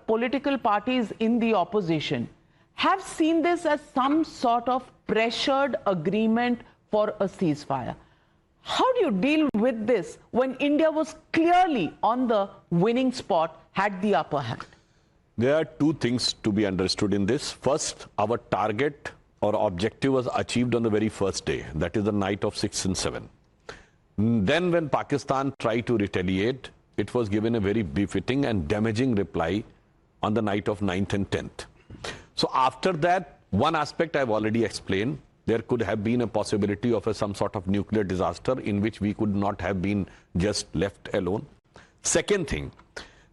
political parties in the opposition have seen this as some sort of pressured agreement for a ceasefire. How do you deal with this when India was clearly on the winning spot, had the upper hand? There are two things to be understood in this. First, our target or objective was achieved on the very first day, that is the night of 6th and 7th. Then when Pakistan tried to retaliate, it was given a very befitting and damaging reply on the night of 9th and 10th. So after that, one aspect I've already explained, there could have been a possibility of some sort of nuclear disaster in which we could not have been just left alone. Second thing,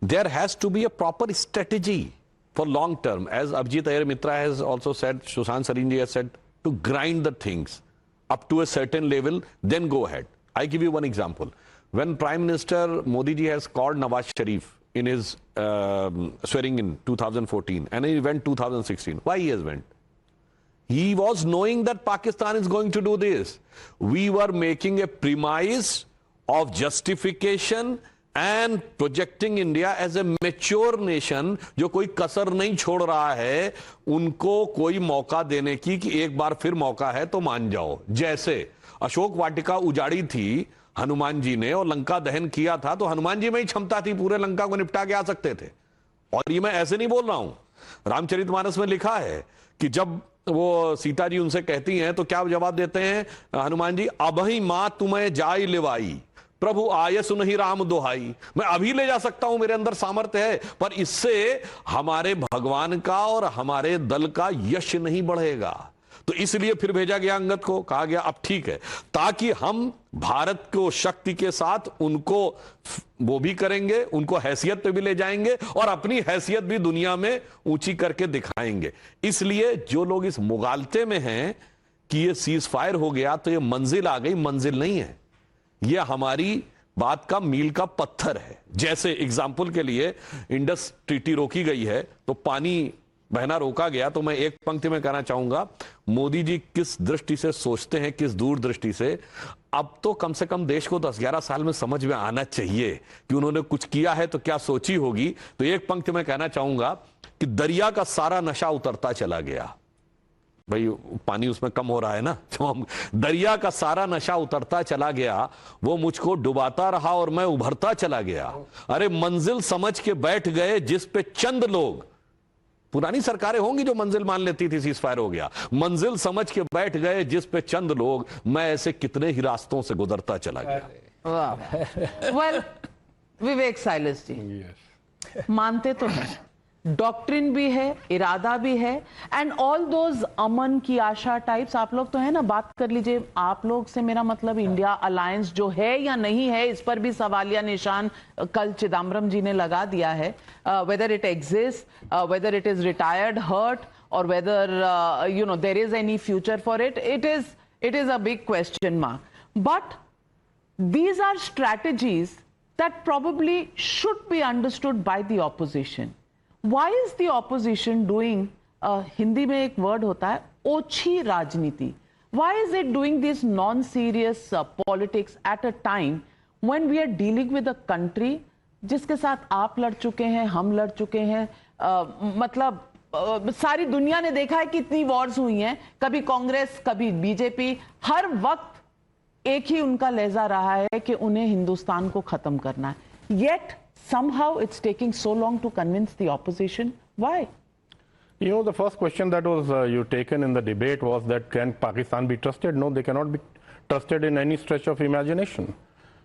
there has to be a proper strategy for long term. As Abhijit Iyer Mitra has also said, Sushant Sarin has said, to grind the things up to a certain level, then go ahead. I give you one example. When Prime Minister Modi ji has called Nawaz Sharif in his swearing in 2014 and he went 2016, why he has went? He was knowing that Pakistan is going to do this. We were making a premise of justification and projecting India as a mature nation, जो कोई कसर नहीं छोड़ रहा है, उनको कोई मौका देने की कि एक बार फिर मौका है तो मान जाओ. जैसे अशोक वाटिका उजाड़ी थी हनुमान जी ने और लंका दहन किया था, तो हनुमान जी में ही क्षमता थी, पूरे लंका को निपटा के आ सकते थे. और ये मैं ऐसे नहीं बोल रहा हूं, रामचरितमानस में लिखा है कि जब वो सीता जी उनसे कहती हैं तो क्या जवाब देते हैं हनुमान जी, अबही मां तुम्हें जाई लिवाई, प्रभु आय सुनहि राम दोहाई. मैं अभी ले जा सकता हूं, मेरे अंदर सामर्थ्य है, पर इससे हमारे भगवान का और हमारे दल का यश नहीं बढ़ेगा. तो इसलिए फिर भेजा गया अंगद को, कहा गया अब ठीक है, ताकि हम भारत को शक्ति के साथ उनको वो भी करेंगे, उनको हैसियत पे भी ले जाएंगे और अपनी हैसियत भी दुनिया में ऊंची करके दिखाएंगे. इसलिए जो लोग इस मुगालते में हैं कि ये सीज फायर हो गया तो ये मंजिल आ गई, मंजिल नहीं है. ये हमारी बात का मील का पत्थर है. जैसे एग्जाम्पल के लिए इंडस ट्रीटी रोकी गई है तो पानी बहना रोका गया, तो मैं एक पंक्ति में कहना चाहूंगा, मोदी जी किस दृष्टि से सोचते हैं, किस दूरदृष्टि से. अब तो कम से कम देश को 10-11 साल में समझ में आना चाहिए कि उन्होंने कुछ किया है तो क्या सोची होगी. तो एक पंक्ति में कहना चाहूंगा कि दरिया का सारा नशा उतरता चला गया. भाई पानी उसमें कम हो रहा है ना, तो दरिया का सारा नशा उतरता चला गया, वो मुझको डुबाता रहा और मैं उभरता चला गया. अरे मंजिल समझ के बैठ गए जिस पे चंद लोग, पुरानी सरकारें होंगी जो मंजिल मान लेती थी, सीज फायर हो गया, मंजिल समझ के बैठ गए जिस पे चंद लोग, मैं ऐसे कितने ही रास्तों से गुजरता चला गया. वेल, विवेक साइलस जी, मानते तो हैं, डॉक्ट्रिन भी है, इरादा भी है, एंड ऑल दोज अमन की आशा टाइप्स आप लोग तो है ना. बात कर लीजिए आप लोग से, मेरा मतलब इंडिया अलायंस जो है या नहीं है, इस पर भी सवालिया निशान कल चिदम्बरम जी ने लगा दिया है. Whether it exist, whether it is retired, hurt, और whether you know there is any future for it, it is a big question mark. But these are strategies that probably should be understood by the opposition. Why is the opposition doing, Hindi में एक word होता है ओछी राजनीति. Why is it doing this non-serious politics at a time when we are dealing with a country जिसके साथ आप लड़ चुके हैं, हम लड़ चुके हैं, मतलब सारी दुनिया ने देखा है कितनी वॉर्स हुई हैं, कभी कांग्रेस कभी बीजेपी, हर वक्त एक ही उनका लहजा रहा है कि उन्हें हिंदुस्तान को खत्म करना है. Yet somehow it's taking so long to convince the opposition. Why? You know, the first question that was you taken in the debate was that can Pakistan be trusted? No, they cannot be trusted in any stretch of imagination.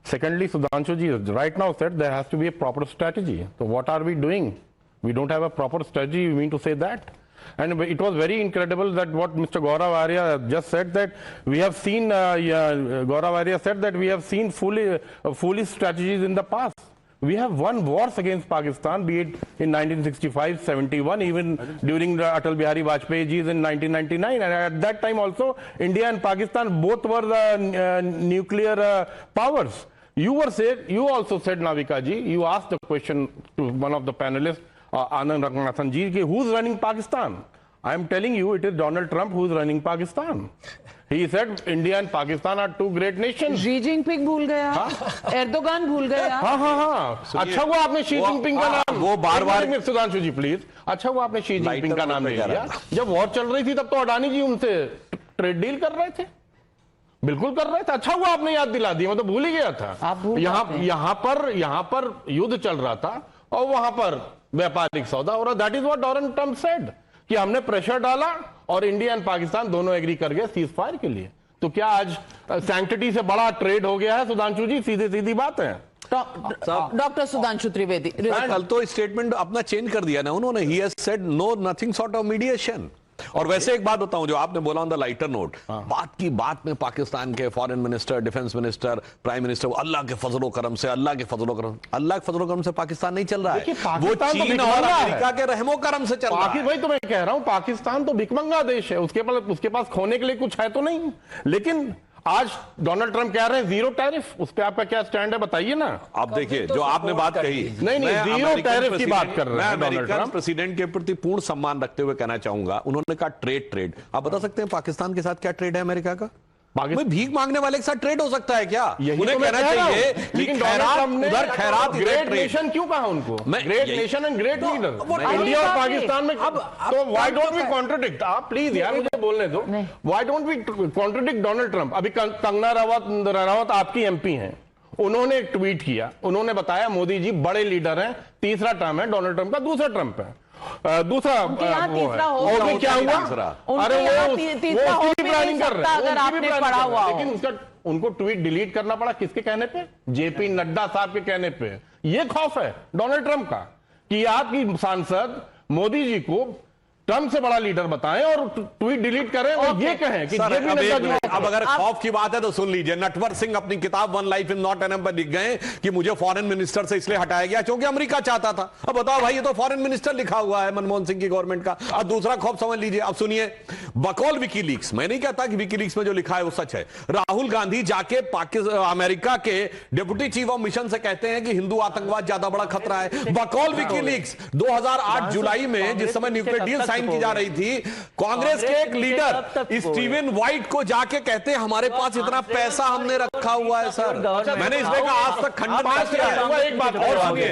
Secondly, Sudhanshu ji right now said there has to be a proper strategy. So what are we doing? We don't have a proper strategy. You mean to say that? And it was very incredible that what Mr. Gaurav Arya just said, that we have seen, Gaurav Arya said that we have seen foolish strategies in the past. We have won wars against Pakistan, be it in 1965, 71, even during the Atal Bihari Vajpayee ji's in 1999. And at that time also, India and Pakistan both were the nuclear powers. You also said, Navika ji, you asked the question to one of the panelists, Anand Ranganathan ji, who's running Pakistan? I am telling you, it is Donald Trump who is running Pakistan. He said India and Pakistan are two great nations. Xi Jinping भूल गया, Erdogan भूल गया। हाँ। अच्छा हुआ आपने Xi Jinping का नाम, वो बार-बार सुधांशु जी प्लीज, अच्छा हुआ आपने शी जिनपिंग का नाम ले लिया। जब वॉर चल रही थी तब तो अडानी जी उनसे ट्रेड डील कर रहे थे, बिल्कुल कर रहे थे। अच्छा हुआ आपने याद दिला दिया, मैं तो भूल ही गया था। यहाँ पर युद्ध चल रहा था और वहां पर व्यापारिक सौदा हो रहा। That is what Donald Trump said कि हमने प्रेशर डाला और इंडिया एंड पाकिस्तान दोनों एग्री कर गए सीज फायर के लिए। तो क्या आज सैंक्टिटी से बड़ा ट्रेड हो गया है सुधांशु जी? सीधी बात है। डॉक्टर सुधांशु त्रिवेदी, कल तो स्टेटमेंट अपना चेंज कर दिया ना उन्होंने। He has said no nothing sort of mediation. और वैसे एक बात बताऊं, जो आपने बोला ऑन द लाइटर नोट, बात की बात में पाकिस्तान के foreign minister, defence minister, prime minister, अल्लाह के फजलो करम से, अल्लाह के फजलो करम से पाकिस्तान नहीं चल रहा है, वो चीन और अमेरिका के रहमो करम से चल रहा है। वही तो मैं कह रहा हूं, पाकिस्तान तो भिखमंगा देश है, उसके पास खोने के लिए कुछ है तो नहीं। लेकिन आज डोनाल्ड ट्रम्प कह रहे हैं जीरो टैरिफ, उस पर आपका क्या स्टैंड है बताइए ना। आप देखिए जो आपने बात कही, नहीं जीरो टैरिफ की बात कर रहे हैं। अमेरिकन प्रेसिडेंट के प्रति पूर्ण सम्मान रखते हुए कहना चाहूंगा, उन्होंने कहा ट्रेड। आप बता सकते हैं पाकिस्तान के साथ क्या ट्रेड है अमेरिका का? भीख मांगने वाले के साथ ट्रेड हो सकता है क्या? उन्हें कहना चाहिए, लेकिन खैरात ग्रेट नेशन क्यों कहा उनको? Great nation and great leader. India और पाकिस्तान में तो व्हाई डोंट वी कॉन्ट्रडिक्ट? आप प्लीज यार मुझे बोलने दो। Why don't we contradict Donald Trump? अभी कंगना रनावत आपकी एमपी हैं, उन्होंने एक ट्वीट किया, उन्होंने बताया मोदी जी बड़े लीडर हैं, तीसरा टर्म है डोनाल्ड ट्रम्प का, दूसरा ट्रम्प है, दूसरा वो है। और भी क्या हुआ? अरे वो प्लानिंग कर रहे हैं, लेकिन उनको ट्वीट डिलीट करना पड़ा किसके कहने पे? जेपी नड्डा साहब के कहने पे। ये खौफ है डोनाल्ड ट्रम्प का कि आपकी सांसद मोदी जी को ट्रम्प से बड़ा लीडर बताएं और ट्वीट डिलीट करें और ये कहें कि अब अगर खौफ की बात है तो सुन लीजिए, नटवर सिंह अपनी किताब one life in not enough पर लिख गए कि मुझे फॉरेन मिनिस्टर से इसलिए हटाया गया क्योंकि अमेरिका चाहता था। अब बताओ भाई, ये तो फॉरेन मिनिस्टर लिखा हुआ है मनमोहन सिंह की गवर्नमेंट का। अब दूसरा खौफ समझ लीजिए। अब सुनिए, बकौल विकीलीक्स, मैं नहीं कहता कि विकीलीक्स में जो लिखा है वो सच है, राहुल गांधी जाके अमेरिका के डिप्टी चीफ ऑफ मिशन से कहते हैं कि हिंदू आतंकवाद ज्यादा बड़ा खतरा है। बकौल विकीलीक्स 2008 जुलाई में जिस समय न्यूक्लियर डील साइन की जा रही थी, कांग्रेस के एक लीडर स्टीवन वाइट को जाके कहते हैं हमारे पास इतना पैसा हमने रखा हुआ है। सर मैंने इसमें कहा आज तक खंडन किया है। एक बात और सुनिए,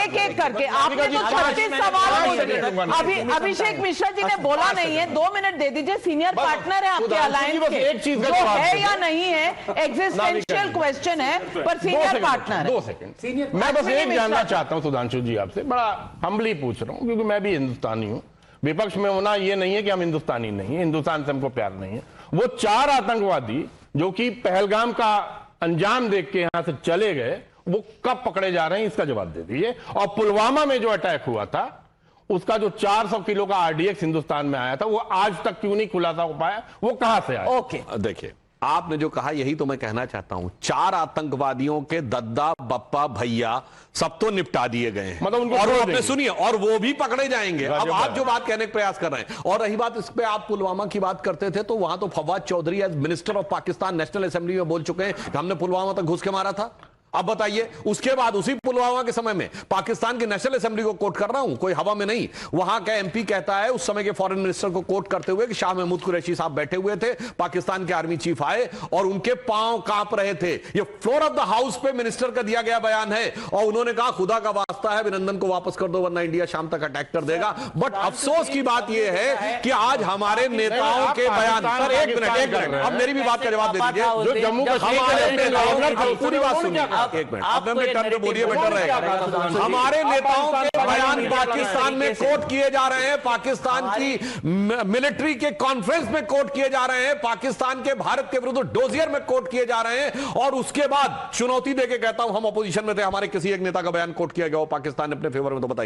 एक करके आपने तो 36 सवाल पूछे। अभिषेक मिश्रा जी ने बोला नहीं है, 2 मिनट दे दीजिए। सीनियर पार्टनर है आपके अलायंस के, एक चीज जो है या नहीं है एग्जिस्टेंशियल क्वेश्चन है, पर सीनियर पार्टनर। 2 सेकंड मैं बस एक जानना चाहता हूं सुधांशु जी आपसे, बड़ा हम्बली पूछ रहा हूं क्योंकि मैं भी हिंदुस्तानी हूं। विपक्ष में होना ये नहीं है कि हम हिंदुस्तानी नहीं है, हिंदुस्तान से हमको प्यार नहीं है। वो 4 आतंकवादी जो कि पहलगाम का अंजाम देख के यहां से चले गए, वो कब पकड़े जा रहे हैं इसका जवाब दे दीजिए। और पुलवामा में जो अटैक हुआ था उसका जो 400 किलो का आरडीएक्स हिंदुस्तान में आया था, वो आज तक क्यों नहीं खुलासा हो पाया? वो कहां से आया? ओके देखिए, आपने जो कहा यही तो मैं कहना चाहता हूं। 4 आतंकवादियों के दद्दा बप्पा भैया सब तो निपटा दिए गए हैं, मतलब उनको और आपने सुनिए, और वो भी पकड़े जाएंगे। अब आप जो बात कहने का प्रयास कर रहे हैं, और रही बात इस पे, आप पुलवामा की बात करते थे तो वहां तो Fawad Chaudhry as minister of Pakistan national assembly में बोल चुके हैं कि हमने पुलवामा तक घुस के मारा था। अब बताइए, उसके बाद उसी पुलवामा के समय में पाकिस्तान की नेशनल असेंबली को कोट कर रहा हूं, कोई हवा में नहीं, वहां का एमपी कहता है उस समय के फॉरेन मिनिस्टर को कोट करते हुए कि शाह महमूद कुरैशी साहब बैठे हुए थे, पाकिस्तान के आर्मी चीफ आए और उनके पांव कांप रहे थे। ये फ्लोर ऑफ द हाउस पे मिनिस्टर का दिया गया बयान है, और उन्होंने कहा खुदा का वास्ता है अभिनंदन को वापस कर दो वरना इंडिया शाम तक अटैक कर देगा। बट अफसोस की बात यह है कि आज हमारे नेताओं के बयान पर एक मिनट, अब मेरी भी बात का जवाब दे दीजिए। जो जम्मू कश्मीर पूरी बात सुनिए, एक मिनट टर्म पे बोलिए, बेटर रहेगा। हमारे नेताओं के बयान पाकिस्तान में कोट किए जा रहे हैं, पाकिस्तान की मिलिट्री के कॉन्फ्रेंस में कोट किए जा रहे हैं, पाकिस्तान के भारत के विरुद्ध डोजियर में कोट किए जा रहे हैं, और उसके बाद चुनौती देके कहता हूं हम अपोजिशन में थे, हमारे किसी एक नेता का बयान कोट किया गया हो पाकिस्तान ने अपने फेवर में, तो बताइए।